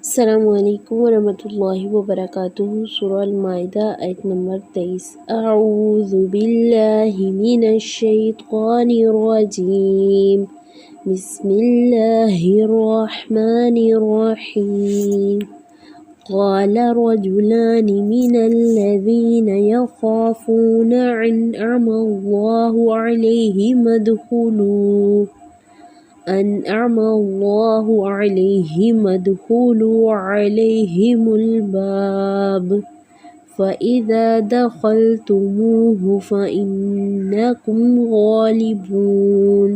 السلام علیکم ورحمۃ اللہ وبرکاتہ۔ سورہ المائدہ آیت نمبر 23۔ اعوذ باللہ من الشیطان الرجیم، بسم اللہ الرحمن الرحیم۔ قال رجلان من الذین یخافون انعم اللہ علیہم ادخلوا علیہم الباب فإذا دخلتموه فإنکم غالبون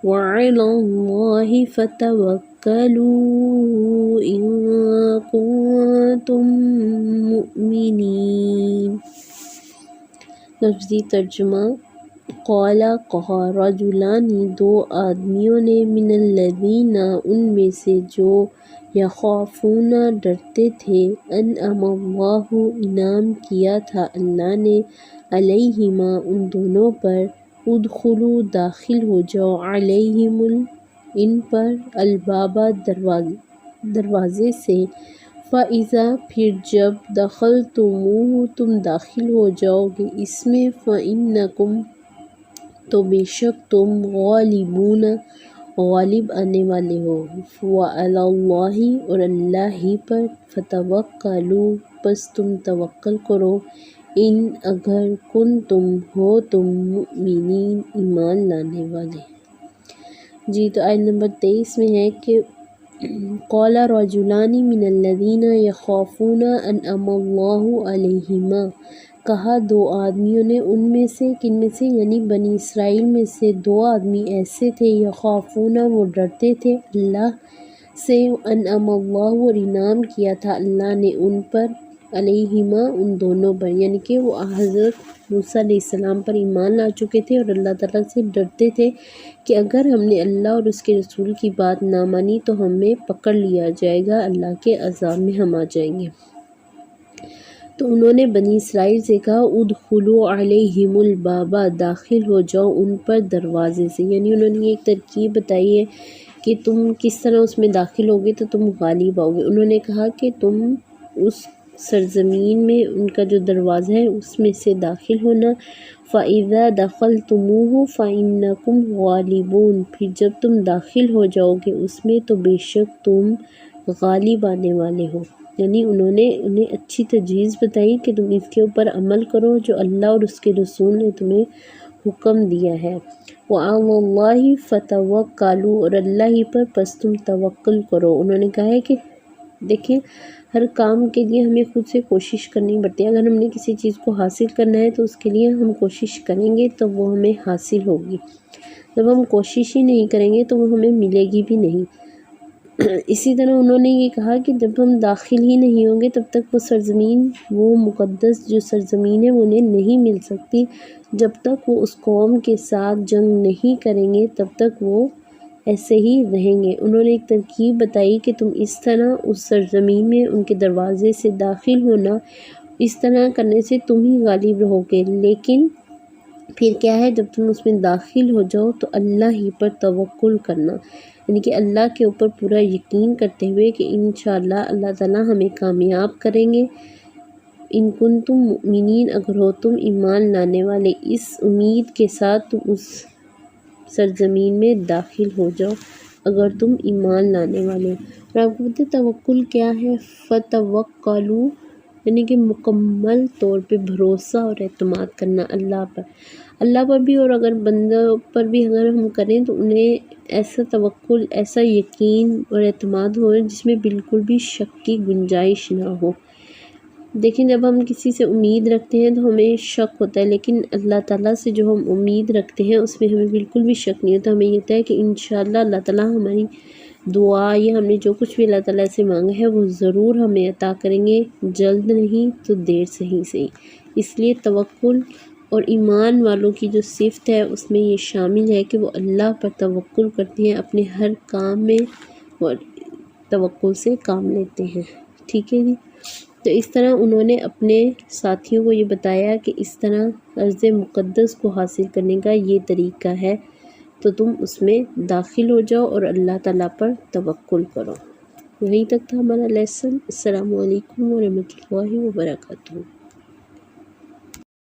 وعلی اللہ فتوکلوا ان کنتم مؤمنین۔ لفظی ترجمہ۔ قال کہا، رجلان دو آدمیوں نے، من الذین ان میں سے جو، یخافون ڈرتے تھے، انعم اللہ انعام کیا تھا اللہ نے، علیہما ان دونوں پر، ادخلوا داخل ہو جاؤ، علیہم ان پر، الباب دروازے سے، فَإِذَا پھر جب، دخلتموہ تم داخل ہو جاؤ گے اس میں، فَإِنَّکم تو بے شک تم، غالبون غالب آنے والے ہو، وعلی اللہ اور اللہ ہی پر، فتوکلوا پس تم توکل کرو، ان اگر کنتم ہو تم، مؤمنین ایمان لانے والے۔ جی تو آیت نمبر 23 میں ہے کہ قال رجلان من الذین یخافون انعم اللہ علیہما، کہا دو آدمیوں نے ان میں سے، کن میں سے، یعنی بنی اسرائیل میں سے دو آدمی ایسے تھے، یخافون وہ ڈرتے تھے اللہ سے، انعم اللہ اور انعام کیا تھا اللہ نے ان پر، علیہما ان دونوں پر، یعنی کہ وہ حضرت موسیٰ علیہ السلام پر ایمان لا چکے تھے اور اللہ تعالیٰ سے ڈرتے تھے کہ اگر ہم نے اللہ اور اس کے رسول کی بات نہ مانی تو ہمیں پکڑ لیا جائے گا، اللہ کے عذاب میں ہم آ جائیں گے۔ تو انہوں نے بنی اسرائیل سے کہا، ادخلوا علیہم الباب داخل ہو جاؤ ان پر دروازے سے، یعنی انہوں نے ایک ترکیب بتائی ہے کہ تم کس طرح اس میں داخل ہوگے تو تم غالب آؤ گے۔ انہوں نے کہا کہ تم اس سرزمین میں ان کا جو دروازہ ہے اس میں سے داخل ہونا، فَإِذَا دَخَلْتُمُوهُ فَإِنَّكُمْ غَالِبُونَ پھر جب تم داخل ہو جاؤ گے اس میں تو بے شک تم غالب آنے والے ہو، یعنی انہوں نے انہیں اچھی تجویز بتائی کہ تم اس کے اوپر عمل کرو جو اللہ اور اس کے رسول نے تمہیں حکم دیا ہے، وَعَلَى اللَّهِ فَتَوَكَّلُوا اور اللہ ہی پر پس تم توکل کرو۔ انہوں نے کہا ہے کہ دیکھیں ہر کام کے لیے ہمیں خود سے کوشش کرنی پڑتی ہے، اگر ہم نے کسی چیز کو حاصل کرنا ہے تو اس کے لیے ہم کوشش کریں گے تو وہ ہمیں حاصل ہوگی، جب ہم کوشش ہی نہیں کریں گے تو وہ ہمیں ملے گی بھی نہیں۔ اسی طرح انہوں نے یہ کہا کہ جب ہم داخل ہی نہیں ہوں گے تب تک وہ سرزمین، وہ مقدس جو سرزمین ہے وہ انہیں نہیں مل سکتی، جب تک وہ اس قوم کے ساتھ جنگ نہیں کریں گے تب تک وہ ایسے ہی رہیں گے۔ انہوں نے ایک ترکیب بتائی کہ تم اس طرح اس سرزمین میں ان کے دروازے سے داخل ہونا، اس طرح کرنے سے تم ہی غالب رہو گے، لیکن پھر کیا ہے جب تم اس میں داخل ہو جاؤ تو اللہ ہی پر توکل کرنا، یعنی کہ اللہ کے اوپر پورا یقین کرتے ہوئے کہ انشاءاللہ اللہ تعالیٰ ہمیں کامیاب کریں گے، ان کنتم مؤمنین اگر ہو تم ایمان لانے والے، اس امید کے ساتھ تم اس سرزمین میں داخل ہو جاؤ اگر تم ایمان لانے والے ہو۔ اور آپ کو پتہ ہے توکل کیا ہے؟ فتوکلوا یعنی کہ مکمل طور پہ بھروسہ اور اعتماد کرنا اللہ پر، اللہ پر بھی، اور اگر بندوں پر بھی اگر ہم کریں تو انہیں ایسا توکل، ایسا یقین اور اعتماد ہو جس میں بالکل بھی شک کی گنجائش نہ ہو۔ دیکھیں جب ہم کسی سے امید رکھتے ہیں تو ہمیں شک ہوتا ہے، لیکن اللہ تعالیٰ سے جو ہم امید رکھتے ہیں اس میں ہمیں بالکل بھی شک نہیں ہوتا، ہمیں یہ ہوتا ہے کہ انشاءاللہ اللہ تعالیٰ ہماری دعا یا ہم نے جو کچھ بھی اللہ تعالیٰ سے مانگا ہے وہ ضرور ہمیں عطا کریں گے، جلد نہیں تو دیر سے ہی صحیح۔ اس لیے توکل اور ایمان والوں کی جو صفت ہے اس میں یہ شامل ہے کہ وہ اللہ پر توکل کرتے ہیں، اپنے ہر کام میں اور توکل سے کام لیتے ہیں، ٹھیک ہے جی۔ تو اس طرح انہوں نے اپنے ساتھیوں کو یہ بتایا کہ اس طرح ارض مقدس کو حاصل کرنے کا یہ طریقہ ہے، تو تم اس میں داخل ہو جاؤ اور اللہ تعالیٰ پر توکل کرو۔ یہیں تک تھا ہمارا لیسن۔ السلام علیکم ورحمۃ اللہ وبرکاتہ۔